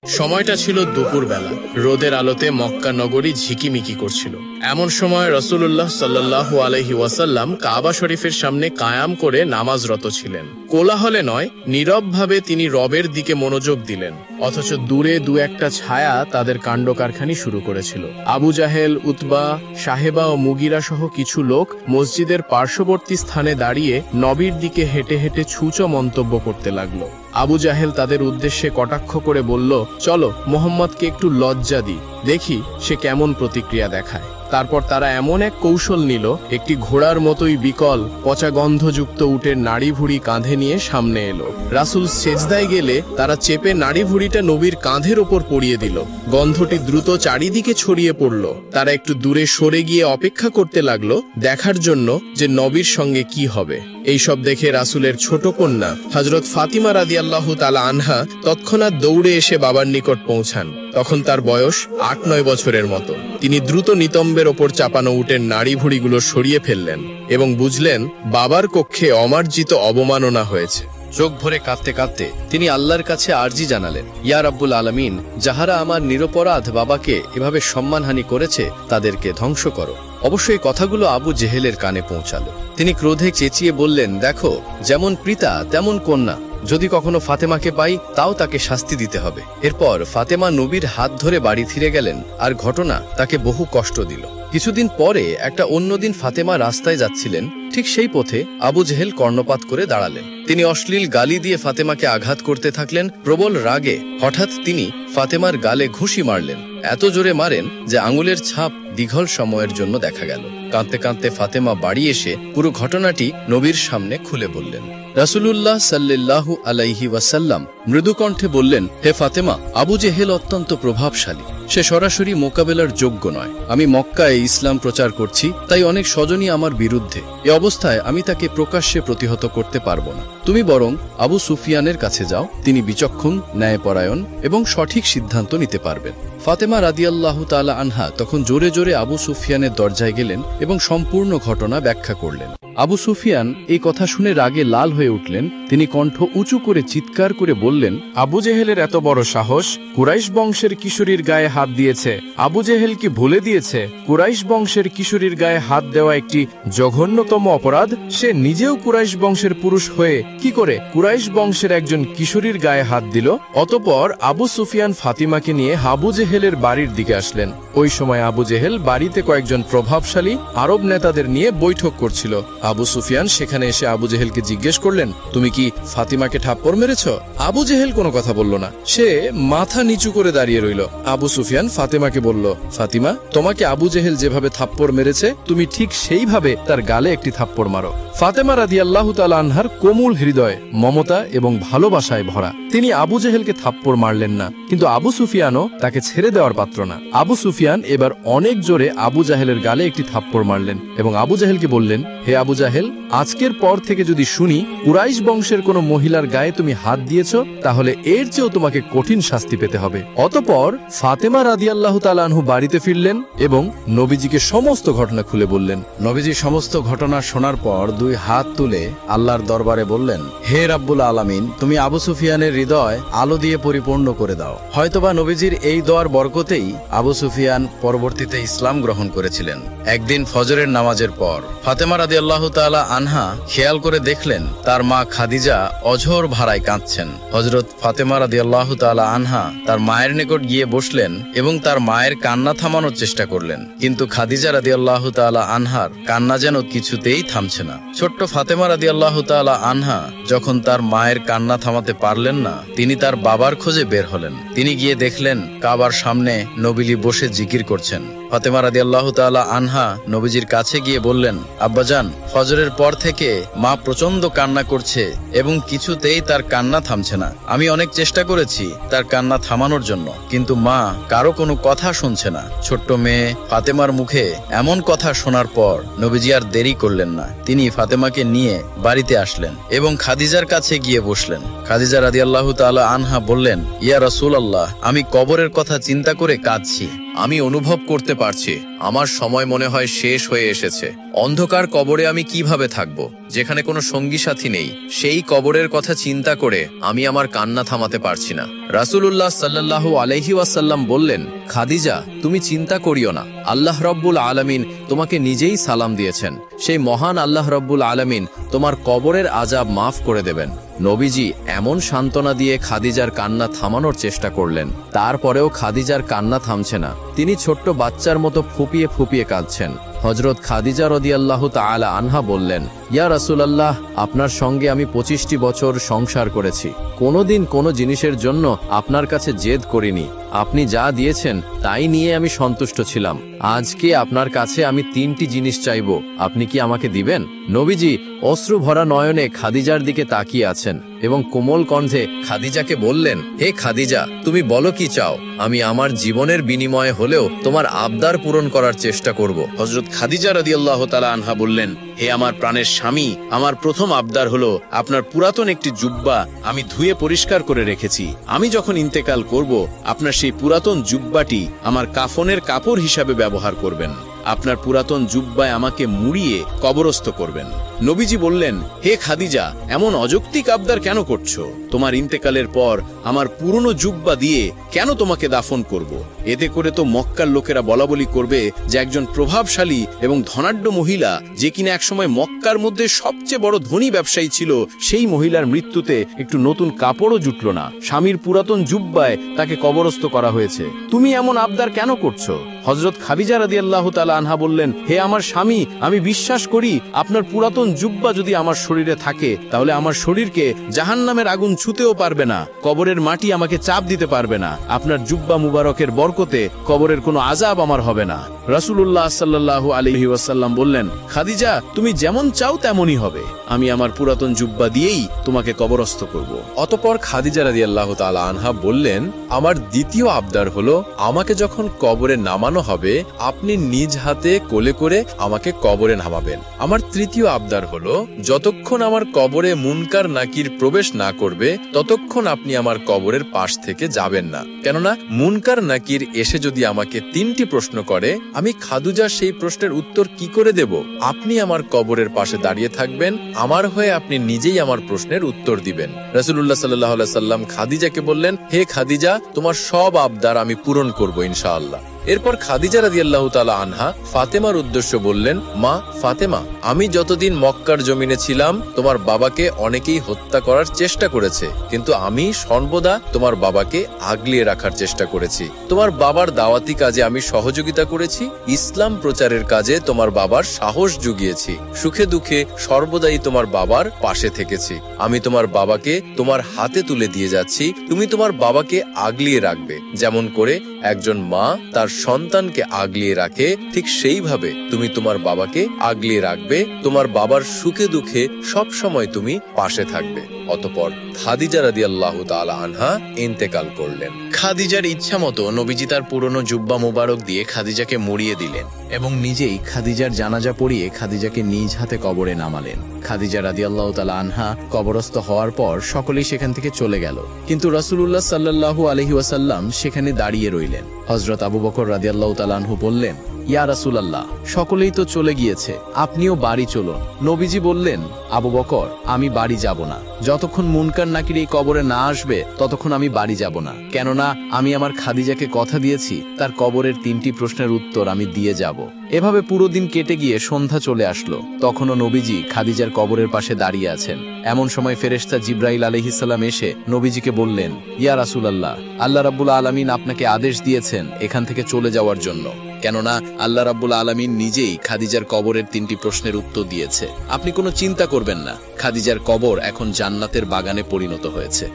সময়টা ছিল দুপুরবেলা। রোদের আলোতে মক্কা নগরী ঝিকিমিকি করছিল। এমন সময় রাসূলুল্লাহ সাল্লাল্লাহু আলাইহি ওয়াসাল্লাম কাবা শরীফের সামনে কায়াম করে নামাজরত ছিলেন। কোলাহলে নয়, নীরবভাবে তিনি রবের দিকে মনোযোগ দিলেন। অথচ দূরে দু একটা ছায়া তাদের কাণ্ডকারখানি শুরু করেছিল। আবু জাহেল, উতবা, সাহেবা ও মুগিরা সহ কিছু লোক মসজিদের পার্শ্ববর্তী স্থানে দাঁড়িয়ে নবীর দিকে হেঁটে হেঁটে ছুঁচো মন্তব্য করতে লাগলো। আবু জাহেল তাদের উদ্দেশ্যে কটাক্ষ করে বলল, চলো মোহাম্মদকে একটু লজ্জা দিই, দেখি সে কেমন প্রতিক্রিয়া দেখায়। তারপর তারা এমন এক কৌশল নিল, একটি ঘোড়ার মতোই বিকল পচা গন্ধযুক্ত উটের নাড়ি ভুড়ি কাঁধে নিয়ে সামনে এলো। রাসূল সেজদায় গেলে তারা চেপে নাড়ি ভুড়িটা নবীর কাঁধের ওপর পড়িয়ে দিল। গন্ধটি দ্রুত চারিদিকে ছড়িয়ে পড়ল। তারা একটু দূরে সরে গিয়ে অপেক্ষা করতে লাগলো, দেখার জন্য যে নবীর সঙ্গে কি হবে। এইসব দেখে রাসূলের ছোট কন্যা হযরত ফাতিমা রাদিয়াল্লাহু তাআলা আনহা তৎক্ষণাৎ দৌড়ে এসে বাবার নিকট পৌঁছান। তখন তার বয়স ৮-৯ বছরের মতো। তিনি দ্রুত নিতম্বের ওপর চাপানো উটের নাড়ি ভুড়িগুলো সরিয়ে ফেললেন এবং বুঝলেন বাবার কক্ষে অমার্জিত অবমাননা হয়েছে। চোখ ভরে কাঁদতে কাঁদতে তিনি আল্লাহর কাছে আরজি জানালেন, ইয়া রাব্বুল আলামিন, যাহারা আমার নিরপরাধ বাবাকে এভাবে সম্মানহানি করেছে তাদেরকে ধ্বংস করো। অবশ্যই কথাগুলো আবু জেহেলের কানে পৌঁছালো। তিনি ক্রোধে চেঁচিয়ে বললেন, দেখো, যেমন পিতা তেমন কন্যা, যদি কখনো ফাতেমাকে পাই তাও তাকে শাস্তি দিতে হবে। এরপর ফাতেমা নবীর হাত ধরে বাড়ি ফিরে গেলেন, আর ঘটনা তাকে বহু কষ্ট দিল। কিছুদিন পরে একটা অন্যদিন ফাতেমা রাস্তায় যাচ্ছিলেন, ঠিক সেই পথে আবু জেহেল কর্ণপাত করে দাঁড়ালেন। তিনি অশ্লীল গালি দিয়ে ফাতেমাকে আঘাত করতে থাকলেন। প্রবল রাগে হঠাৎ তিনি ফাতেমার গালে ঘুষি মারলেন, এত জোরে মারেন যে আঙুলের ছাপ দীঘল সময়ের জন্য দেখা গেল। কাঁদতে কাঁদতে ফাতেমা বাড়ি এসে পুরো ঘটনাটি নবীর সামনে খুলে বললেন। রাসূলুল্লাহ সাল্লাল্লাহু আলাইহি ওয়াসাল্লাম মৃদু কণ্ঠে বললেন, হে ফাতেমা, আবু জেহেল অত্যন্ত প্রভাবশালী, সে সরাসরি মোকাবেলার যোগ্য নয়। আমি মক্কায় ইসলাম প্রচার করছি, তাই অনেক স্বজনই আমার বিরুদ্ধে। এ অবস্থায় আমি তাকে প্রকাশ্যে প্রতিহত করতে পারবো না। তুমি বরং আবু সুফিয়ানের কাছে যাও, তিনি বিচক্ষণ, ন্যায়পরায়ণ এবং সঠিক সিদ্ধান্ত নিতে পারবেন। ফাতেমা রাদিয়াল্লাহু তাআলা আনহা তখন জোরে জোরে আবু সুফিয়ানের দরজায় গেলেন এবং সম্পূর্ণ ঘটনা ব্যাখ্যা করলেন। আবু সুফিয়ান এই কথা শুনে রাগে লাল হয়ে উঠলেন। তিনি কণ্ঠ উঁচু করে চিৎকার করে বললেন, আবু জেহেলের এত বড় সাহস! কুরাইশ বংশের কিশোরীর গায়ে হাত দিয়েছে। আবু জেহেল কি ভুলে দিয়েছে কুরাইশ বংশের কিশোরীর গায়ে হাত দেওয়া একটি জঘন্যতম অপরাধ? সে নিজেও কুরাইশ বংশের পুরুষ হয়ে কি করে কুরাইশ বংশের একজন কিশোরীর গায়ে হাত দিল? অতঃপর আবু সুফিয়ান ফাতিমাকে নিয়ে আবু জেহেলের বাড়ির দিকে আসলেন। ওই সময় আবু জেহেল বাড়িতে কয়েকজন প্রভাবশালী আরব নেতাদের নিয়ে বৈঠক করছিল। আবু সুফিয়ান সেখানে এসে আবু জেহেলকে জিজ্ঞেস করলেন, তুমি কি ফাতিমাকে ঠাপ্পড় মেরেছ? আবু জেহেল কোনো কথা বলল না, সে মাথা নিচু করে দাঁড়িয়ে রইল। আবু সুফিয়ান ফাতিমাকে বলল, ফাতিমা, তোমাকে আবু জেহেল যেভাবে থাপ্পড় মেরেছে তুমি ঠিক সেইভাবে তার গালে একটি থাপ্পড় মারো। ফাতেমা রাদিয়াল্লাহু তাআলা আনহার কোমল হৃদয় মমতা এবং ভালোবাসায় ভরা। তিনি আবু জেহেলকে থাপ্পড় মারলেন না, কিন্তু আবু সুফিয়ানও তাকে ছেড়ে দেওয়ার পাত্র না। আবু সুফিয়ান এবার অনেক জোরে আবু জাহেলের গালে একটি থাপ্পড় মারলেন এবং আবু জাহেলকে বললেন, হে আবু জাহেল, আজকের পর থেকে যদি শুনি কুরাইশ বংশের কোনো মহিলার গায়ে তুমি হাত দিয়েছ, তাহলে এর চেয়েও তোমাকে কঠিন শাস্তি পেতে হবে। অতঃপর ফাতেমা রাদিয়াল্লাহু তাআলা আনহু বাড়িতে ফিরলেন এবং নবীজিকে সমস্ত ঘটনা খুলে বললেন। নবীজি সমস্ত ঘটনা শোনার পর দুই হাত তুলে আল্লাহর দরবারে বললেন, হে রাব্বুল আলামিন, তুমি আবু সুফিয়ানের হৃদয় আলো দিয়ে পরিপূর্ণ করে দাও। হয়তোবা নবীজির এই দোয়ার বরকতেই আবু সুফিয়ান পরবর্তীতে ইসলাম গ্রহণ করেছিলেন। একদিন ফজরের নামাজের পর ফাতেমা রাদিয়াল্লাহু তাআলা আনহা খেয়াল করে দেখলেন তার মা খাদিজা অঝোর ভাড়ায় কাঁদছেন। হযরত ফাতেমা রাদিয়াল্লাহু তাআলা আনহা তার মায়ের নিকট গিয়ে বসলেন এবং তার মায়ের কান্না থামানোর চেষ্টা করলেন, কিন্তু খাদিজা রাদিয়াল্লাহু তাআলা আনহার কান্না যেন কিছুতেই থামছে না। ছোট্ট ফাতেমা রাদিয়াল্লাহু তাআলা আনহা যখন তার মায়ের কান্না থামাতে পারলেন না, তিনি তার বাবার খোঁজে বের হলেন। তিনি গিয়ে দেখলেন কাবার সামনে নবীলি বসে জিকির করছেন। ফাতেমা রাদিয়াল্লাহু তাআলা আনহা নবীজির কাছে গিয়ে বললেন, আব্বাজান, ফজরের পর থেকে মা প্রচন্ড কান্না করছে এবং কিছুতেই তার কান্না থামছে না। আমি অনেক চেষ্টা করেছি তার কান্না থামানোর জন্য, কিন্তু মা কারো কোনো কথা শুনছে না। ছোট্ট মেয়ে ফাতেমার মুখে এমন কথা শোনার পর নবীজি আর দেরি করলেন না। তিনি ফাতেমাকে নিয়ে বাড়িতে আসলেন এবং খাদিজার কাছে গিয়ে বসলেন। খাদিজা রাদিয়াল্লাহু তাআলা আনহা বললেন, ইয়া রাসূলুল্লাহ, আমি কবরের কথা চিন্তা করে কাঁদছি। আমি অনুভব করতে পারছি আমার সময় মনে হয় শেষ হয়ে এসেছে। অন্ধকার কবরে আমি কিভাবে থাকব, যেখানে কোনো সঙ্গী সাথী নেই? সেই কবরের কথা চিন্তা করে আমি আমার কান্না থামাতে পারছি না। রাসূলুল্লাহ সাল্লাল্লাহু আলাইহি ওয়াসাল্লাম বললেন, খাদিজা, তুমি চিন্তা করিও না, আল্লাহ রব্বুল আলামিন তোমাকে নিজেই সালাম দিয়েছেন। সেই মহান আল্লাহ রব্বুল আলামিন তোমার কবরের আযাব মাফ করে দেবেন। নবীজি এমন সান্ত্বনা দিয়ে খাদিজার কান্না থামানোর চেষ্টা করলেন, তারপরেও খাদিজার কান্না থামছে না। তিনি ছোট্ট বাচ্চার মতো ফুপিয়ে ফুপিয়ে কাঁদছেন। হযরত খাদিজা রাদিয়াল্লাহু তাআলা আনহা বললেন, ইয়া রাসূলুল্লাহ, আপনার সঙ্গে আমি 25টি বছর সংসার করেছি, কোনোদিন কোনো জিনিসের জন্য আপনার কাছে জেদ করিনি। আপনি যা দিয়েছেন তাই নিয়ে আমি সন্তুষ্ট ছিলাম। আজকে আপনার কাছে আমি 3টি জিনিস চাইব, আপনি কি আমাকে দিবেন? নবীজি অশ্রু ভরা নয়নে খাদিজার দিকে তাকিয়ে আছেন এবং কোমল কণ্ঠে খাদিজাকে বললেন, হে খাদিজা, তুমি বলো কি চাও, আমি আমার জীবনের বিনিময়ে হলেও তোমার আবদার পূরণ করার চেষ্টা করব। হযরত খাদিজা রাদিয়াল্লাহু তাআলা আনহা বললেন, হে আমার প্রাণের স্বামী, আমার প্রথম আবদার হলো আপনার পুরাতন একটি জুব্বা আমি ধুয়ে পরিষ্কার করে রেখেছি। আমি যখন ইন্তেকাল করব, আপনার সেই পুরাতন জুব্বাটি আমার কাফনের কাপড় হিসাবে ব্যবহার করবেন। আপনার পুরাতন জুব্বায় আমাকে মুড়িয়ে কবরস্থ করবেন। নবীজি বললেন, হে খাদিজা, এমন অযৌক্তিক আবদার কেন করছো? তোমার ইন্তেকালের পর আমার পুরনো জুব্বা দিয়ে কেন তোমাকে দাফন করব? এতে করে তো মক্কার লোকেরা বলাবলি করবে যে একজন প্রভাবশালী এবং ধনাঢ্য মহিলা, যে কিনা একসময় মক্কার মধ্যে সবচেয়ে বড় ধনী ব্যবসায়ী ছিল, সেই মহিলার মৃত্যুতে একটু নতুন কাপড়ও জুটল না, স্বামীর পুরাতন জুব্বায় তাকে কবরস্থ করা হয়েছে। তুমি এমন আবদার কেন করছো? হযরত খাদিজা রাদিয়াল্লাহু তাআলা আনহা বললেন, হে আমার স্বামী, আমি বিশ্বাস করি আপনার পুরাতন জুব্বা যদি আমার শরীরে থাকে, তাহলে আমার শরীরকে জাহান্নামের আগুন ছুঁতেও পারবে না, কবরের মাটি আমাকে চাপ দিতে পারবে না। আপনার জুব্বা মুবারকের বরকতে কবরের কোনো আযাব আমার হবে না। রাসূলুল্লাহ সাল্লাল্লাহু আলাইহি ওয়াসাল্লাম বললেন, খাদিজা, তুমি যেমন চাও তেমনই হবে, আমি আমার পুরাতন জুব্বা দিয়েই তোমাকে কবরস্থ করব। অতঃপর খাদিজা রাদিয়াল্লাহু তাআলা আনহা বললেন, আমার দ্বিতীয় আবদার হলো, আমাকে যখন কবরে নামানো হবে, আপনি নিজ হাতে কোলে করে আমাকে কবরে নামাবেন। আমার তৃতীয় আবদার হলো, যতক্ষণ আমার কবরে মুনকার নাকির প্রবেশ না করবে, ততক্ষণ আপনি আমার কবরের পাশ থেকে যাবেন না। কেননা মুনকার নাকির এসে যদি আমাকে 3টি প্রশ্ন করে, আমি খাদিজা সেই প্রশ্নের উত্তর কি করে দেব? আপনি আমার কবরের পাশে দাঁড়িয়ে থাকবেন, আমার হয়ে আপনি নিজেই আমার প্রশ্নের উত্তর দিবেন। রাসূলুল্লাহ সাল্লাল্লাহু আলাইহি সাল্লাম খাদিজাকে বললেন, হে খাদিজা, তোমার সব আবদার আমি পূরণ করব ইনশাআল্লাহ। এরপর খাদিজা রাদিয়াল্লাহু তাআলা আনহা ফাতেমার উদ্দেশ্য বললেন, মা ফাতেমা, আমি যতদিন মক্কার জমিনে ছিলাম তোমার বাবাকে অনেকেই হত্যা করার চেষ্টা করেছে, কিন্তু আমি সর্বদা তোমার বাবাকে আগলিয়ে রাখার চেষ্টা করেছি। তোমার বাবার দাওয়াতি কাজে আমি সহযোগিতা করেছি, ইসলাম প্রচারের কাজে তোমার বাবার সাহস জুগিয়েছি, সুখে দুঃখে সর্বদাই তোমার বাবার পাশে থেকেছি। আমি তোমার বাবাকে তোমার হাতে তুলে দিয়ে যাচ্ছি, তুমি তোমার বাবাকে আগলিয়ে রাখবে। যেমন করে একজন মা তার সন্তানকে আগলিয়ে রাখে, ঠিক সেইভাবে তুমি তোমার বাবাকে আগলিয়ে রাখবে। তোমার বাবার সুখে দুঃখে সব সময় তুমি পাশে থাকবে। অতঃপর খাদিজা রাদিয়াল্লাহু তাআলা আনহা ইন্তেকাল করলেন। খাদিজার ইচ্ছা মতো নবীজি তার পুরনো জুব্বা মুবারক দিয়ে খাদিজাকে মুড়িয়ে দিলেন এবং নিজেই খাদিজার জানাজা পড়িয়ে খাদিজাকে নিজ হাতে কবরে নামালেন। খাদিজা রাদিয়াল্লাহু তাআলা আনহা কবরস্থ হওয়ার পর সকলেই সেখান থেকে চলে গেল, কিন্তু রাসূলুল্লাহ সাল্লাল্লাহু আলাইহি ওয়াসাল্লাম সেখানে দাঁড়িয়ে রইলেন। হযরত আবু বকর রাদিয়াল্লাহু তাআলা আনহু বললেন, ইয়া রাসূলুল্লাহ, সকলেই তো চলে গিয়েছে, আপনিও বাড়ি চলুন। নবীজি বললেন, আবু বকর, আমি বাড়ি যাব না, যতক্ষণ মুনকার নাকির এই কবরে না আসবে ততক্ষণ আমি বাড়ি যাব না। কেননা আমি আমার খাদিজাকে কথা দিয়েছি, তার কবরের 3টি প্রশ্নের উত্তর আমি দিয়ে যাব। এভাবে পুরো দিন কেটে গিয়ে সন্ধ্যা চলে আসলো। তখনও নবীজি খাদিজার কবরের পাশে দাঁড়িয়ে আছেন। এমন সময় ফেরেশতা জিবরাইল আলাইহিস সালাম এসে নবীজিকে বললেন, ইয়া রাসূলুল্লাহ, আল্লাহ রাব্বুল আলামিন আপনাকে আদেশ দিয়েছেন এখান থেকে চলে যাওয়ার জন্য, কেননা আল্লাহ রাব্বুল আলামিন নিজেই খাদিজার কবরের 3টি প্রশ্নের উত্তর দিয়েছে। আপনি কোনো চিন্তা করবেন না, খাদিজার কবর এখন জান্নাতের বাগানে পরিণত হয়েছে।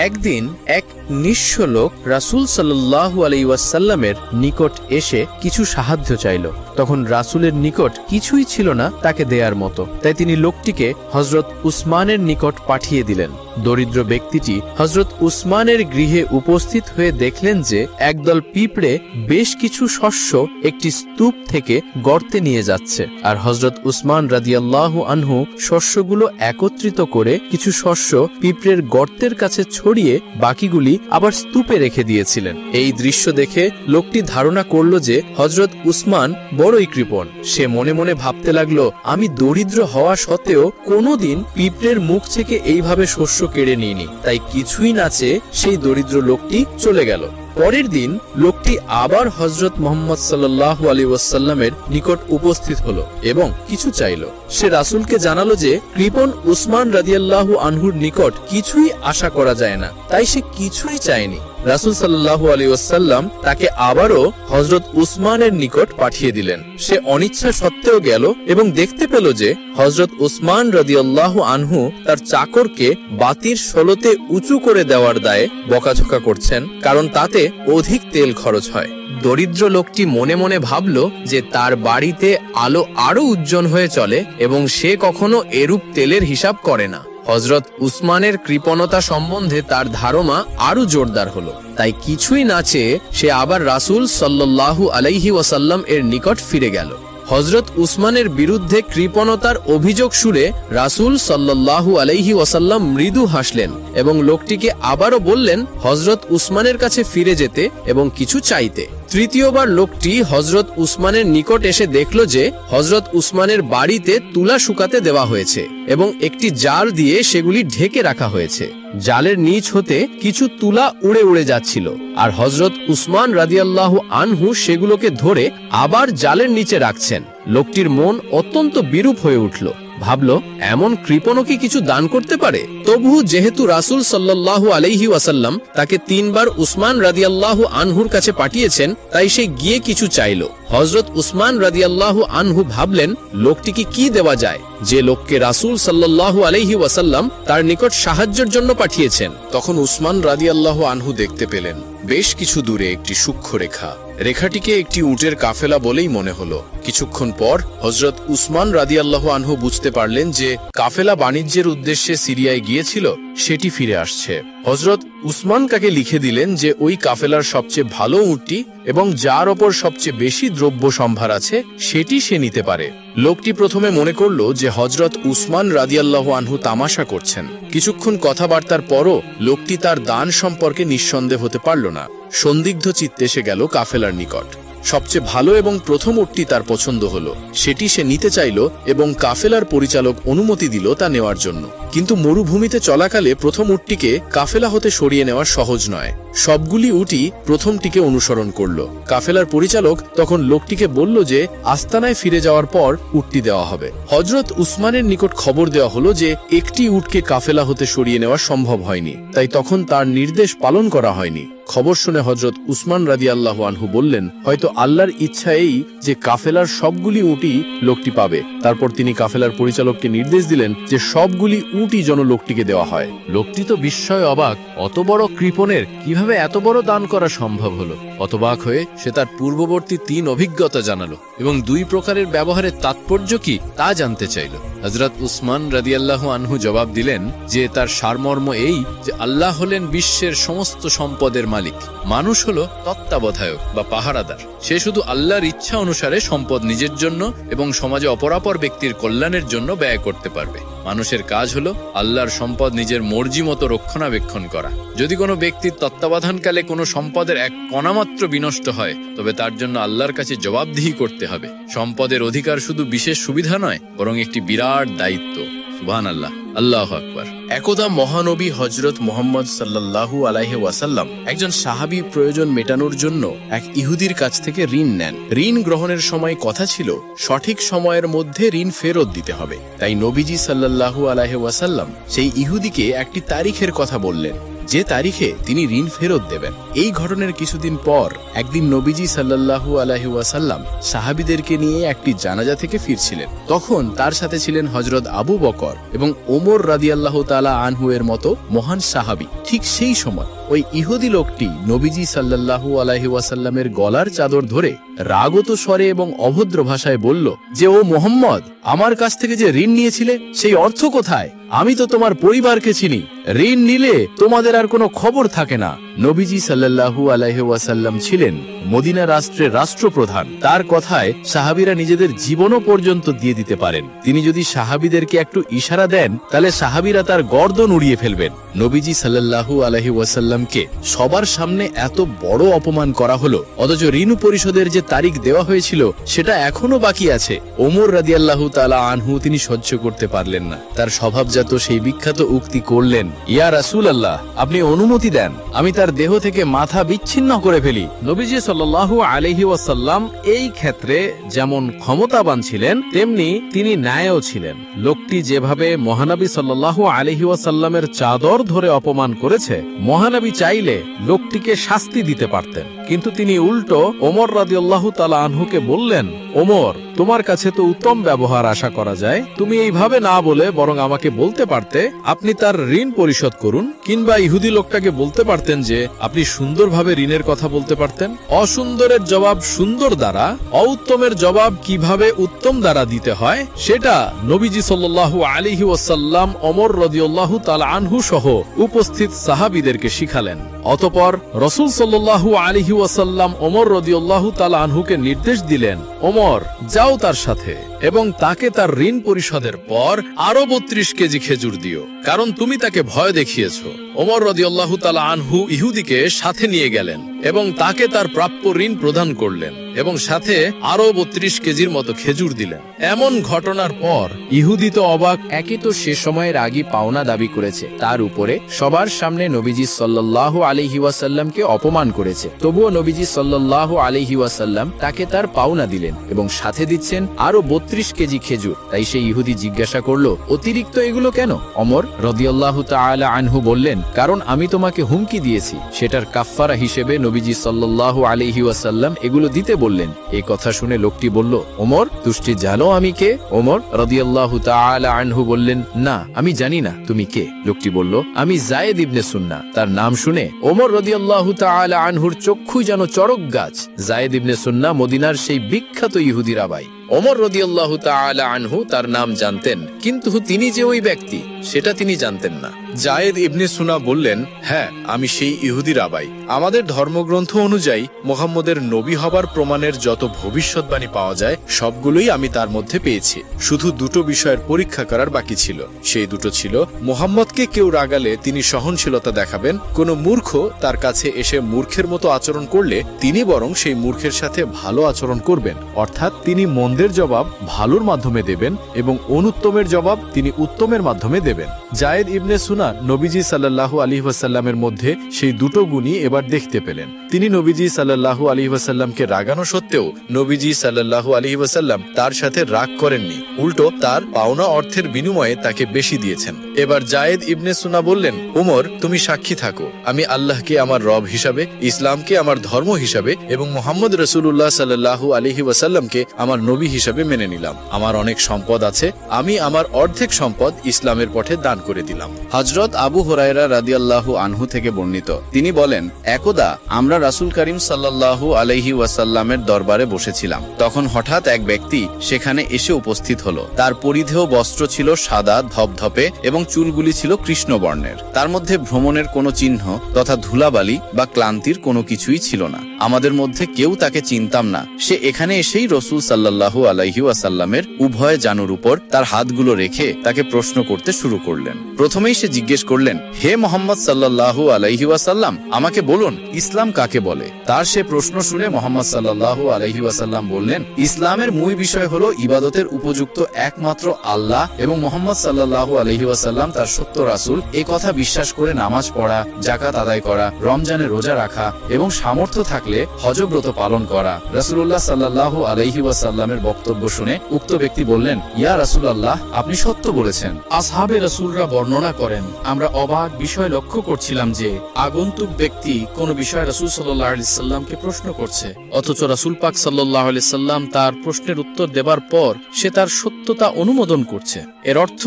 একদিন এক নিঃস্ব লোক রাসূল সাল্লাল্লাহু আলাইহি ওয়াসাল্লামের নিকট এসে কিছু সাহায্য চাইল। তখন রাসূলের নিকট কিছুই ছিল না তাকে দেয়ার মতো, তাই তিনি লোকটিকে হযরত উসমানের নিকট পাঠিয়ে দিলেন। দরিদ্র ব্যক্তিটি হযরত উসমানের গৃহে উপস্থিত হয়ে দেখলেন যে একদল পিঁপড়ে বেশ কিছু শস্য একটি স্তূপ থেকে গর্তে নিয়ে যাচ্ছে, আর হযরত উসমান রাদিয়াল্লাহু আনহু শস্যগুলো একত্রিত করে কিছু শস্য পিঁপড়ের গর্তের কাছে ছড়িয়ে বাকিগুলি সেগুলি আবার স্তূপে রেখে দিয়েছিলেন। এই দৃশ্য দেখে লোকটি ধারণা করল যে হযরত উসমান বড়ই কৃপণ। সে মনে মনে ভাবতে লাগলো, আমি দরিদ্র হওয়া সত্ত্বেও কোনোদিন পিঁপড়ের মুখ থেকে এইভাবে শস্য কেড়ে নিইনি। তাই কিছুই না চেয়ে সেই দরিদ্র লোকটি চলে গেল। পরের দিন লোকটি আবার হযরত মুহাম্মদ সাল্লাল্লাহু আলাইহি ওয়াসাল্লামের নিকট উপস্থিত হলো এবং কিছু চাইল। সে রাসূলকে জানালো যে কৃপণ উসমান রাদিয়াল্লাহু আনহুর নিকট কিছুই আশা করা যায় না, তাই সে কিছুই চায়নি। রাসূল সাল্লাল্লাহু আলাইহি ওয়াসাল্লাম তাকে আবারও হযরত উসমানের নিকট পাঠিয়ে দিলেন। সে অনিচ্ছা সত্ত্বেও গেল এবং দেখতে পেল যে হযরত উসমান রাদিয়াল্লাহু আনহু তার চাকরকে বাতির ষোলোতে উঁচু করে দেওয়ার দায়ে বকাঝকা করছেন, কারণ তাতে অধিক তেল খরচ হয়। দরিদ্র লোকটি মনে মনে ভাবল যে তার বাড়িতে আলো আরো উজ্জ্বল হয়ে চলে এবং সে কখনো এরূপ তেলের হিসাব করে না। হযরত উসমানের কৃপণতা সম্বন্ধে তার ধারণা আরো জোরদার হলো। তাই কিছুই না চেয়ে সে আবার রাসূল সাল্লাল্লাহু আলাইহি ওয়াসাল্লাম এর নিকট ফিরে গেল। হযরত উসমানের বিরুদ্ধে কৃপণতার অভিযোগ শুনে রাসূল সাল্লাল্লাহু আলাইহি ওয়াসাল্লাম মৃদু হাসলেন এবং লোকটিকে আবারও বললেন হযরত উসমানের কাছে ফিরে যেতে এবং কিছু চাইতে। তৃতীয়বার লোকটি হযরত উসমানের নিকট এসে দেখল যে হযরত উসমানের বাড়িতে তুলা শুকাতে দেওয়া হয়েছে এবং একটি জাল দিয়ে সেগুলি ঢেকে রাখা হয়েছে। জালের নিচ হতে কিছু তুলা উড়ে উড়ে যাচ্ছিল আর হযরত উসমান রাদিয়াল্লাহু আনহু সেগুলোকে ধরে আবার জালের নিচে রাখছেন। লোকটির মন অত্যন্ত বিরূপ হয়ে উঠল। ভাবল, এমন কৃপণও কি কিছু দান করতে পারে? তবু যেহেতু রাসূল সাল্লাল্লাহু আলাইহি ওয়াসাল্লাম তাকে 3 বার উসমান রাদিয়াল্লাহু আনহুর কাছে পাঠিয়েছেন, তাই সে গিয়ে কিছু চাইল। হযরত উসমান রাদিয়াল্লাহু আনহু ভাবলেন, লোকটিকে কি দেওয়া যায় যে লোককে রাসূল সাল্লাল্লাহু আলাইহি ওয়াসাল্লাম তার নিকট সাহায্যের জন্য পাঠিয়েছেন। তখন উসমান রাদিয়াল্লাহু আনহু দেখতে পেলেন বেশ কিছু দূরে একটি সূক্ষ্ম রেখা। রেখাটিকে একটি উটের কাফেলা বলেই মনে হলো। কিছুক্ষণ পর হযরত উসমান রাদিয়াল্লাহু আনহু বুঝতে পারলেন যে কাফেলা বাণিজ্যের উদ্দেশ্যে সিরিয়ায় গিয়েছিল, সেটি ফিরে আসছে। হযরত উসমান কাকে লিখে দিলেন যে ওই কাফেলার সবচেয়ে ভালো উটটি এবং যার ওপর সবচেয়ে বেশি দ্রব্য সম্ভার আছে সেটি সে নিতে পারে। লোকটি প্রথমে মনে করল যে হযরত উসমান রাদিয়াল্লাহু আনহু তামাশা করছেন। কিছুক্ষণ কথাবার্তার পরও লোকটি তার দান সম্পর্কে নিঃসন্দেহ হতে পারল না। সন্দিগ্ধ চিত্তে সে গেল কাফেলার নিকট। সবচেয়ে ভালো এবং প্রথম উটটি তার পছন্দ হলো, সেটি সে নিতে চাইল এবং কাফেলার পরিচালক অনুমতি দিল তা নেওয়ার জন্য। কিন্তু মরুভূমিতে চলাকালে প্রথম উটটিকে কাফেলা হতে সরিয়ে নেওয়া সহজ নয়। সবগুলি উটই প্রথমটিকে অনুসরণ করল। কাফেলার পরিচালক তখন লোকটিকে বলল যে আস্তানায় ফিরে যাওয়ার পর উটটি দেওয়া হবে। হযরত উসমানের নিকট খবর দেওয়া হলো যে একটি উটকে কাফেলা হতে সরিয়ে নেওয়া সম্ভব হয়নি, তাই তখন তার নির্দেশ পালন করা হয়নি। খবর শুনে হযরত উসমান রাদিয়াল্লাহু আনহু বললেন, হয়তো আল্লাহর ইচ্ছা এই যে কাফেলার সবগুলি উটই লোকটি পাবে। তারপর তিনি কাফেলার পরিচালককে নির্দেশ দিলেন যে সবগুলি উটই যেন লোকটিকে দেওয়া হয়। লোকটি তো বিস্ময়ে অবাক, অত বড় কৃপণের কিভাবে এত বড় দান করা সম্ভব হলো। হতবাক হয়ে সে তার পূর্ববর্তী 3 অভিজ্ঞতা জানালো এবং 2 প্রকারের ব্যবহারের তাৎপর্য কি তা জানতে চাইল। হযরত উসমান রাদিয়াল্লাহু আনহু জবাব দিলেন যে তার সারমর্ম এই যে আল্লাহ হলেন বিশ্বের সমস্ত সম্পদের মালিক, মানুষ হলো তত্ত্বাবধায়ক বা পাহারাদার। সে শুধু আল্লাহর ইচ্ছা অনুসারে সম্পদ নিজের জন্য এবং সমাজে অপরাপর ব্যক্তির কল্যাণের জন্য ব্যয় করতে পারবে। মানুষের কাজ হলো আল্লাহর সম্পদ নিজের মর্জি মতো রক্ষণাবেক্ষণ করা। যদি কোনো ব্যক্তির তত্ত্বাবধানকালে কোনো সম্পদের এক কণামাত্র বিনষ্ট হয়, তবে তার জন্য আল্লাহর কাছে জবাবদিহি করতে হবে। সম্পদের অধিকার শুধু বিশেষ সুবিধা নয়, বরং একটি বিরাট দায়িত্ব। সুবহানাল্লাহ, আল্লাহু আকবার। একদা মহানবী হযরত মুহাম্মদ সাল্লাল্লাহু আলাইহি ওয়াসাল্লাম একজন সাহাবী প্রয়োজন মেটানোর জন্য এক ইহুদির কাছ থেকে ঋণ নেন। ঋণ গ্রহণের সময় কথা ছিল সঠিক সময়ের মধ্যে ঋণ ফেরত দিতে হবে। তাই নবীজি সাল্লাল্লাহু আলাইহি ওয়াসাল্লাম সেই ইহুদিকে একটি তারিখের কথা বললেন, যে তারিখে তিনি ঋণ ফেরত দেবেন। এই ঘটনার কিছুদিন পর একদিন নবীজি সাল্লাল্লাহু আলাইহি ওয়াসাল্লাম সাহাবীদেরকে নিয়ে একটি জানাজা থেকে ফিরছিলেন। তখন তার সাথে ছিলেন হযরত আবু বকর এবং ওমর রাদিয়াল্লাহু তাআলা আনহু এর মতো মহান সাহাবী। ঠিক সেই সময় ওই ইহুদি লোকটি নবীজি সাল্লাল্লাহু আলাইহি ওয়াসাল্লামের গলার চাদর ধরে রাগত স্বরে এবং অভদ্র ভাষায় বলল যে, ও মুহাম্মদ, আমার কাছ থেকে যে ঋণ নিয়েছিলে সেই অর্থ কোথায়? আমি তো তোমার পরিবারকে চিনি। ঋণ নিলে তোমাদের আর কোনো খবর থাকে না। নবীজি সাল্লাল্লাহু আলাইহি ওয়াসাল্লাম ছিলেন মদিনা রাষ্ট্রের রাষ্ট্রপ্রধান। তার কথায় সাহাবীরা নিজেদের জীবনও পর্যন্ত দিয়ে দিতে পারেন। তিনি যদি সাহাবীদেরকে একটু ইশারা দেন, তাহলে সাহাবীরা তার গর্দন উড়িয়ে ফেলবেন। নবীজি সাল্লাল্লাহু আলাইহি ওয়াসাল্লামকে সবার সামনে এত বড় অপমান করা হলো, অথচ ঋণ পরিশোধের যে তারিখ দেওয়া হয়েছিল সেটা এখনো বাকি আছে। ওমর রাদিয়াল্লাহু তাআলা আনহু তিনি সহ্য করতে পারলেন না। তার স্বভাবজাত সেই বিখ্যাত উক্তি করলেন, ইয়া রাসূলুল্লাহ, আপনি অনুমতি দেন, আমি তার দেহ থেকে মাথা বিচ্ছিন্ন করে ফেলি। নবীজি সাল্লাল্লাহু আলাইহি ওয়াসাল্লাম এই ক্ষেত্রে যেমন ক্ষমতাবান ছিলেন, তেমনি তিনি ন্যায়ও ছিলেন। লোকটি যেভাবে মহানবী সাল্লাল্লাহু আলাইহি ওয়াসাল্লামের চাদর ধরে অপমান করেছে, মহানবী চাইলে লোকটিকে শাস্তি দিতে পারতেন, কিন্তু তিনি উল্টো ওমর রাদিয়াল্লাহু তাআলা আনহুকে বললেন, ওমর, তোমার কাছে তো উত্তম ব্যবহার আশা করা যায়, তুমি এইভাবে না বলে বরং আমাকে বলতে পারতে আপনি তার ঋণ পরিশোধ করুন, কিংবা ইহুদি লোকটাকে বলতে পারতেন যে আপনি সুন্দরভাবে ঋণের কথা বলতে পারতেন। অসুন্দরের জবাব সুন্দর দ্বারা, অউত্তমের জবাব কিভাবে উত্তম দ্বারা দিতে হয় সেটা নবীজি সাল্লাল্লাহু আলাইহি ওয়াসাল্লাম ওমর রাদিয়াল্লাহু তাআলা আনহু সহ উপস্থিত সাহাবীদেরকে শিখালেন। অতঃপর রাসূল সাল্লাল্লাহু আলাইহি ওয়াসাল্লাম ওমর রাদিয়াল্লাহু তাআলা আনহুকে নির্দেশ দিলেন, ওমর, যাও তার সাথে এবং তাকে তার ঋণ পরিশোধের পর আরো 32 কেজি খেজুর দিও, কারণ তুমি তাকে ভয় দেখিয়েছো। ওমর রাদিয়াল্লাহু তাআলা আনহু ইহুদিকে সাথে নিয়ে গেলেন এবং তাকে তার প্রাপ্য ঋণ প্রদান করলেন এবং সাথে আরো 32 কেজির মতো খেজুর দিলেন। এমন ঘটনার পর ইহুদি তো অবাক। একই তো সে সময়ের আগে পাওনা দাবি করেছে, তার উপরে সবার সামনে নবীজি সাল্লাল্লাহু আলাইহি ওয়াসাল্লামকে অপমান করেছে, তবুও নবীজি সাল্লাল্লাহু আলাইহি ওয়াসাল্লাম তাকে তার পাওনা দিলেন এবং সাথে দিচ্ছেন আরো 32 কেজি খেজুর। তাই সেই ইহুদি জিজ্ঞাসা করলো, অতিরিক্ত এগুলো কেন? ওমর রাদিয়াল্লাহু তাআলা আনহু বললেন, কারণ আমি তোমাকে হুমকি দিয়েছি, সেটার কাফফারা হিসেবে নবীজি সাল্লাল্লাহু আলাইহি ওয়াসাল্লাম এগুলো দিতে বললেন। এই কথা শুনে লোকটি বলল, ওমর, তুষ্টি জানো আমি কে? ওমর রাদিয়াল্লাহু তাআলা আনহু বললেন, না, আমি জানি না, তুমি কে? লোকটি বলল, আমি যায়েদ ইবনে সুন্না। তার নাম শুনে ওমর রাদিয়াল্লাহু তাআলা আনহুর চক্ষু যেন চড়ক গাছ। যায়েদ ইবনে সুন্না মদিনার সেই বিখ্যাত ইহুদি রাবাই। ওমর রাদিয়াল্লাহু তাআলা আনহু তার নাম জানতেন, কিন্তু তিনি যে ওই ব্যক্তি সেটা তিনি জানতেন না। জায়েদ ইবনে সুনা বললেন, হ্যাঁ, আমি সেই ইহুদি রাবাই। আমাদের ধর্মগ্রন্থ অনুযায়ী মুহাম্মদের নবী হবার প্রমাণের যত ভবিষ্যৎবাণী পাওয়া যায় সবগুলোই আমি তার মধ্যে পেয়েছি। শুধু দুটো বিষয়ের পরীক্ষা করার বাকি ছিল। সেই দুটো ছিল, মুহাম্মদকে কেউ রাগালে তিনি সহনশীলতা দেখাবেন, কোন মূর্খ তার কাছে এসে মূর্খের মতো আচরণ করলে তিনি বরং সেই মূর্খের সাথে ভালো আচরণ করবেন, অর্থাৎ তিনি মন্দের জবাব ভালোর মাধ্যমে দেবেন এবং অনুত্তমের জবাব তিনি উত্তমের মাধ্যমে দেবেন। জায়েদ ইবনে সুনা নবীজি সাল্লাল্লাহু আলাইহি ওয়াসাল্লামের মধ্যে সেই দুটো গুণই এবার দেখতে পেলেন। তিনি নবীজি সাল্লাল্লাহু আলাইহি ওয়াসাল্লামকে রাগানো সত্ত্বেও নবীজি সাল্লাল্লাহু আলাইহি ওয়াসাল্লাম তার সাথে রাগ করেননি, উল্টো তার পাওনা অর্থের বিনিময়ে তাকে বেশি দিয়েছেন। এবার জায়েদ ইবনে সুনা বললেন, ওমর, তুমি সাক্ষী থাকো, আমি আল্লাহকে আমার রব হিসাবে, ইসলামকে আমার ধর্ম হিসাবে এবং মুহাম্মদ রাসূলুল্লাহ সাল্লাল্লাহু আলাইহি ওয়াসাল্লামকে আমার নবী হিসাবে মেনে নিলাম। আমার অনেক সম্পদ আছে, আমি আমার অর্ধেক সম্পদ ইসলামের পথে দান করে দিলাম। হযরত আবু হুরায়রা রাদিয়াল্লাহু আনহু থেকে বর্ণিত, তিনি বলেন, একদা আমরা রাসূল করিম সাল্লাল্লাহু আলাইহি ওয়াসাল্লামের দরবারে বসেছিলাম। তখন হঠাৎ এক ব্যক্তি সেখানে এসে উপস্থিত হলো। তার পরিধেয় বস্ত্র ছিল সাদা ধপধপে এবং চুলগুলি ছিল কৃষ্ণ বর্ণের। তার মধ্যে ভ্রমণের কোনো চিহ্ন তথা ধুলাবালি বা ক্লান্তির কোনো কিছুই ছিল না। আমাদের মধ্যে কেউ তাকে চিনতাম না। সে এখানে এসেই রাসূল সাল্লাল্লাহু আলাইহি ওয়াসাল্লামের উভয় জানুর উপর তার হাতগুলো রেখে তাকে প্রশ্ন করতে শুরু করলেন। প্রথমেই সে জিজ্ঞেস করলেন, হে মুহাম্মদ সাল্লাল্লাহু আলাইহি ওয়াসাল্লাম, আমাকে বলুন ইসলাম কাকে বলে? তার সে প্রশ্ন শুনে মুহাম্মদ সাল্লাল্লাহু আলাইহি ওয়াসাল্লাম বললেন, ইসলামের মূল বিষয় হলো ইবাদতের উপযুক্ত একমাত্র আল্লাহ এবং মুহাম্মদ সাল্লাল্লাহু আলাইহি ওয়াসাল্লাম তার সত্য রাসূল। এই কথা বিশ্বাস করে নামাজ পড়া, যাকাত আদায় করা, রমজানে রোজা রাখা এবং সামর্থ্য থাকলে হজ ব্রত পালন করা। রাসূলুল্লাহ সাল্লাল্লাহু আলাইহি ওয়াসাল্লামের বক্তব্য শুনে উক্ত ব্যক্তি বললেন, ইয়া রাসূলুল্লাহ, আপনি সত্য বলেছেন। আসহাবে রাসূলরা বর্ণনা করেন, আমরা অবাক বিষয় লক্ষ্য করছিলাম যে আগন্তুক ব্যক্তি কোন বিষয়ে রাসূল সাল্লাল্লাহু আলাইহি সাল্লামকে প্রশ্ন করছে, অথচ রাসূল পাক সাল্লাল্লাহু আলাইহি সাল্লাম তার প্রশ্নের উত্তর দেবার পর সে তার সত্যতা অনুমোদন করছে। এর অর্থ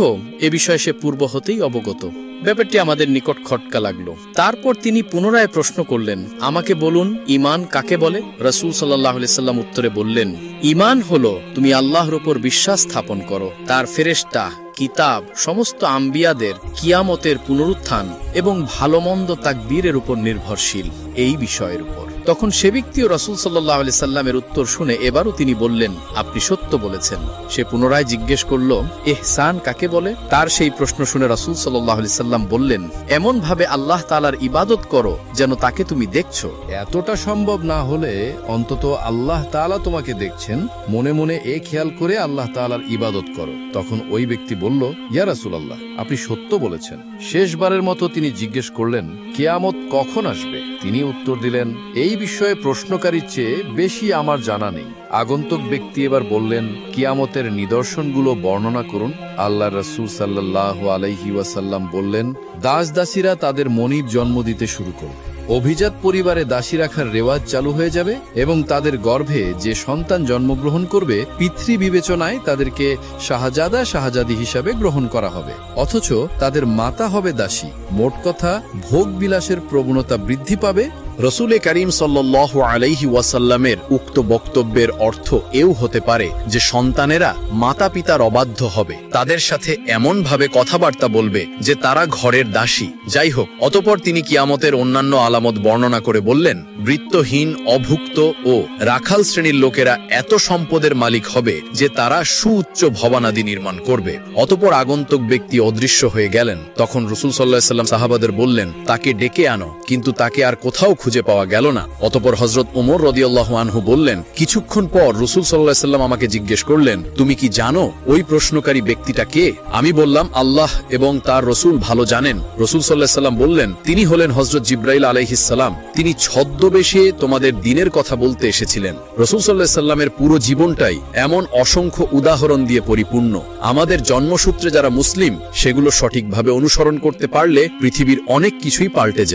এ বিষয়ে সে পূর্ব হতেই অবগত। ব্যাপারটি আমাদের নিকট খটকা লাগলো। তারপর তিনি পুনরায় প্রশ্ন করলেন, আমাকে বলুন ঈমান কাকে বলে? রাসূল সাল্লাল্লাহু আলাইহি সাল্লাম উত্তরে বললেন, ঈমান হলো তুমি আল্লাহর উপর বিশ্বাস স্থাপন করো, তার ফেরেশতা, কিতাব, সমস্ত আম্বিয়াদের, কিয়ামতের পুনরুত্থান এবং ভালো মন্দ তাকদীরের উপর নির্ভরশীল এই বিষয়ের উপর। তখন সে ব্যক্তিও রাসূল সাল্লাল্লাহু আলাইহি সাল্লামের উত্তর শুনে এবারও তিনি বললেন, আপনি সত্য বলেছেন। সে পুনরায় জিজ্ঞেস করল, ইহসান কাকে বলে? তার সেই প্রশ্ন শুনে রাসূল সাল্লাল্লাহু আলাইহি সাল্লাম বললেন, এমন ভাবে আল্লাহ তাআলার ইবাদত করো যেন তাকে তুমি দেখছো। এতটা সম্ভব না হলে অন্তত আল্লাহ তাআলা তোমাকে দেখছেন, মনে মনে এ খেয়াল করে আল্লাহ তাআলার ইবাদত করো। তখন ওই ব্যক্তি বলল, ইয়া রাসূলুল্লাহ, আপনি সত্য বলেছেন। শেষবারের মতো তিনি জিজ্ঞেস করলেন, কিয়ামত কখন আসবে? তিনি উত্তর দিলেন, এই বিষয়ে প্রশ্নকারীর চেয়ে বেশি আমার জানা নেই। আগন্তুক ব্যক্তি এবার বললেন, কিয়ামতের নিদর্শনগুলো বর্ণনা করুন। আল্লাহ রাসূল সাল্লাল্লাহু আলাইহি ওয়াসাল্লাম বললেন, দাস দাসীরা তাদের মনিব জন্ম দিতে শুরু করবে। অভিজাত পরিবারে দাসী রাখার রেওয়াজ চালু হয়ে যাবে এবং তাদের গর্ভে যে সন্তান জন্মগ্রহণ করবে পিতৃ বিবেচনায় তাদেরকে শাহজাদা শাহজাদি হিসাবে গ্রহণ করা হবে, অথচ তাদের মাতা হবে দাসী। মোট কথা, ভোগ বিলাসের প্রবণতা বৃদ্ধি পাবে। রসুল করিম সাল্লাল্লাহু আলাইহি ওয়াসাল্লামের উক্ত বক্তব্যের অর্থ এও হতে পারে যে সন্তানেরা মাতা পিতার অবাধ্য হবে, তাদের সাথে এমন ভাবে কথাবার্তা বলবে যে তারা ঘরের দাসী। যাই হোক, অতঃপর তিনি কিয়ামতের অন্যান্য আলামত বর্ণনা করে বললেন, বৃত্তহীন, অভুক্ত ও রাখাল শ্রেণীর লোকেরা এত সম্পদের মালিক হবে যে তারা সুউচ্চ ভবনাদি নির্মাণ করবে। অতঃপর আগন্তুক ব্যক্তি অদৃশ্য হয়ে গেলেন। তখন রাসূল সাল্লাল্লাহু আলাইহি ওয়াসাল্লাম সাহাবাদের বললেন, তাকে ডেকে আনো, কিন্তু তাকে আর কোথাও খুঁজে পাওয়া গেল না। অতঃপর হযরত ওমর রাদিয়াল্লাহু আনহু বললেন, কিছুক্ষণ পর রাসূল সাল্লাল্লাহু আলাইহি ওয়াসাল্লাম আমাকে জিজ্ঞেস করলেন, তুমি কি জানো ওই প্রশ্নকারী ব্যক্তিটা কে? আমি বললাম, আল্লাহ এবং তার রাসূল ভালো জানেন। রাসূল সাল্লাল্লাহু আলাইহি ওয়াসাল্লাম বললেন, তিনি হলেন হযরত জিবরাইল আলাইহিস সালাম। তিনি ছদ্মবেশে তোমাদের দ্বীনের কথা বলতে এসেছিলেন। রাসূল সাল্লাল্লাহু আলাইহি ওয়াসাল্লামের পুরো জীবনটাই এমন অসংখ্য উদাহরণ দিয়ে পরিপূর্ণ। আমাদের জন্মসূত্রে যারা মুসলিম, সেগুলো সঠিকভাবে অনুসরণ করতে পারলে পৃথিবীর অনেক কিছুই পাল্টে যেত।